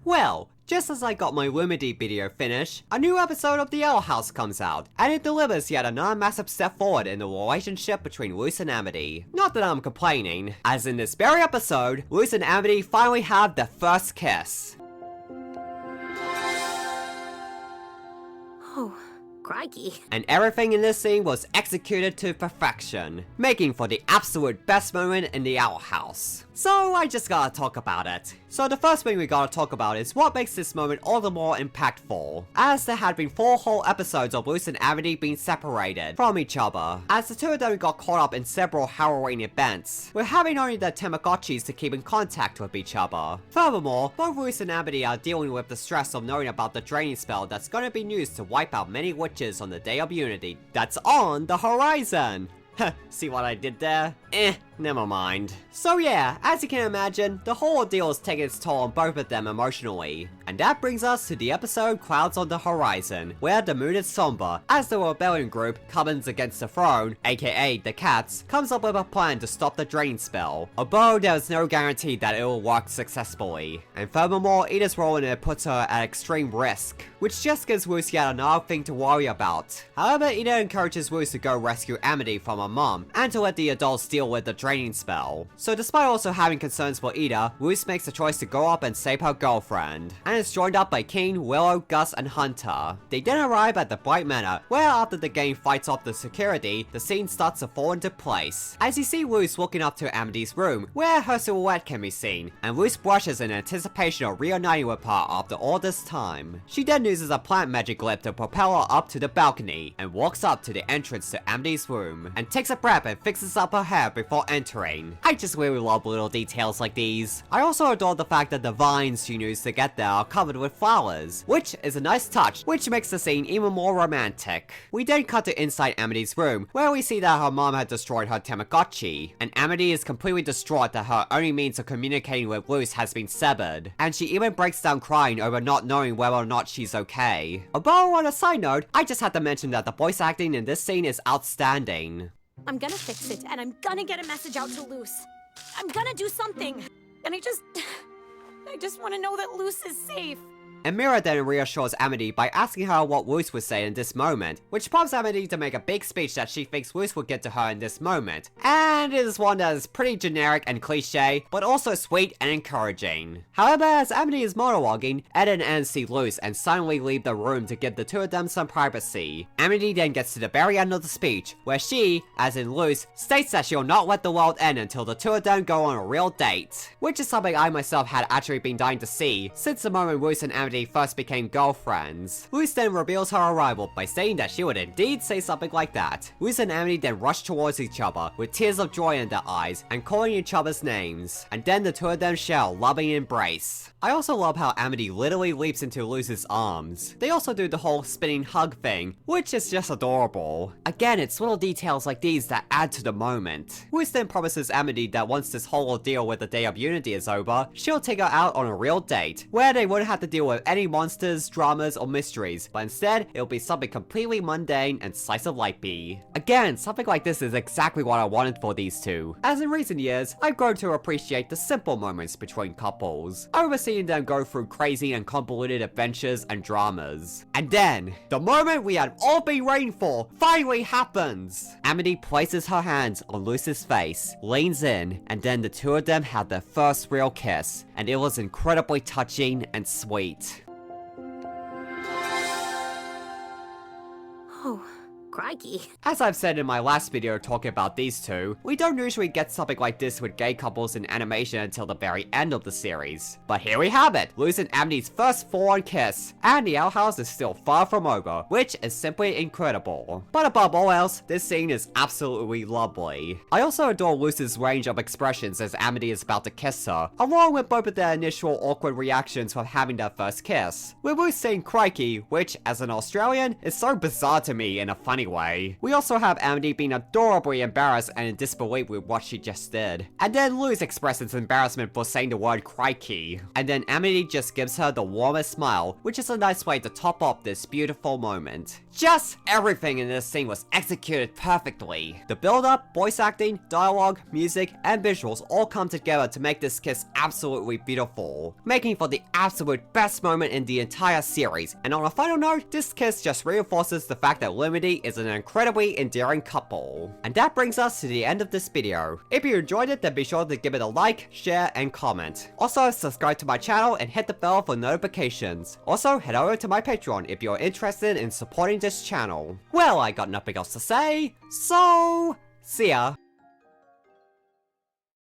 Well, just as I got my Lumity video finished, a new episode of The Owl House comes out, and it delivers yet another massive step forward in the relationship between Luz and Amity. Not that I'm complaining, as in this very episode, Luz and Amity finally have their first kiss. Oh, crikey. And everything in this scene was executed to perfection, making for the absolute best moment in the Owl House. So I just gotta talk about it. So the first thing we gotta talk about is what makes this moment all the more impactful, as there had been 4 whole episodes of Luz and Amity being separated from each other, as the two of them got caught up in several harrowing events, with having only their Tamagotchis to keep in contact with each other. Furthermore, both Luz and Amity are dealing with the stress of knowing about the draining spell that's gonna be used to wipe out many witches on the Day of Unity that's on the horizon. See what I did there? Never mind. So yeah, as you can imagine, the whole ordeal is taking its toll on both of them emotionally. And that brings us to the episode Clouds on the Horizon, where the moon is somber, as the rebellion group, Cummins Against the Throne, aka the Cats, comes up with a plan to stop the drain spell, although there is no guarantee that it will work successfully. And furthermore, Ida's role in it puts her at extreme risk, which just gives Luz yet another thing to worry about. However, Ida encourages Luz to go rescue Amity from her mom, and to let the adults deal with the draining spell. So despite also having concerns for Ida, Luz makes the choice to go up and save her girlfriend, and is joined up by King, Willow, Gus, and Hunter. They then arrive at the Bright Manor, where after the game fights off the security, the scene starts to fall into place. As you see Luz walking up to Amity's room, where her silhouette can be seen, and Luz blushes in anticipation of reuniting with her after all this time. She then uses a plant magic lip to propel her up to the balcony, and walks up to the entrance to Amity's room, and takes a breath and fixes up her hair before entering. I just really love little details like these. I also adore the fact that the vines she used to get there are covered with flowers, which is a nice touch, which makes the scene even more romantic. We then cut to inside Amity's room, where we see that her mom had destroyed her Tamagotchi, and Amity is completely distraught that her only means of communicating with Luz has been severed, and she even breaks down crying over not knowing whether or not she's okay. Although on a side note, I just had to mention that the voice acting in this scene is outstanding. I'm gonna fix it, and I'm gonna get a message out to Luz. I'm gonna do something. And I just want to know that Luz is safe. And Mira then reassures Amity by asking her what Luz would say in this moment, which prompts Amity to make a big speech that she thinks Luz would get to her in this moment. And it is one that is pretty generic and cliche, but also sweet and encouraging. However, as Amity is monologuing, Ed and Anne see Luz and suddenly leave the room to give the two of them some privacy. Amity then gets to the very end of the speech, where she, as in Luz, states that she'll not let the world end until the two of them go on a real date. Which is something I myself had actually been dying to see, since the moment Luz and Amity first became girlfriends. Luz then reveals her arrival by saying that she would indeed say something like that. Luz and Amity then rush towards each other with tears of joy in their eyes and calling each other's names, and then the two of them share a loving embrace. I also love how Amity literally leaps into Luz's arms. They also do the whole spinning hug thing, which is just adorable. Again, it's little details like these that add to the moment. Luz then promises Amity that once this whole ordeal with the Day of Unity is over, she'll take her out on a real date, where they wouldn't have to deal with any monsters, dramas, or mysteries, but instead, it'll be something completely mundane and slice of life-y. Again, something like this is exactly what I wanted for these two, as in recent years, I've grown to appreciate the simple moments between couples, over seeing them go through crazy and convoluted adventures and dramas. And then, the moment we had all been waiting for finally happens! Amity places her hands on Luz's face, leans in, and then the two of them had their first real kiss, and it was incredibly touching and sweet. Oh, crikey. As I've said in my last video talking about these two, we don't usually get something like this with gay couples in animation until the very end of the series. But here we have it, Luz and Amity's first full-on kiss, and the Owl House is still far from over, which is simply incredible. But above all else, this scene is absolutely lovely. I also adore Luz's range of expressions as Amity is about to kiss her, along with both of their initial awkward reactions from having their first kiss, with Luz saying crikey, which, as an Australian, is so bizarre to me in a funny anyway. We also have Amity being adorably embarrassed and in disbelief with what she just did. And then Luz expresses embarrassment for saying the word crikey. And then Amity just gives her the warmest smile, which is a nice way to top up this beautiful moment. Just everything in this scene was executed perfectly. The build-up, voice acting, dialogue, music, and visuals all come together to make this kiss absolutely beautiful, making for the absolute best moment in the entire series. And on a final note, this kiss just reinforces the fact that Lumity is an incredibly endearing couple. And that brings us to the end of this video. If you enjoyed it, then be sure to give it a like, share, and comment. Also, subscribe to my channel and hit the bell for notifications. Also, head over to my Patreon if you're interested in supporting this channel. Well, I got nothing else to say, so see ya!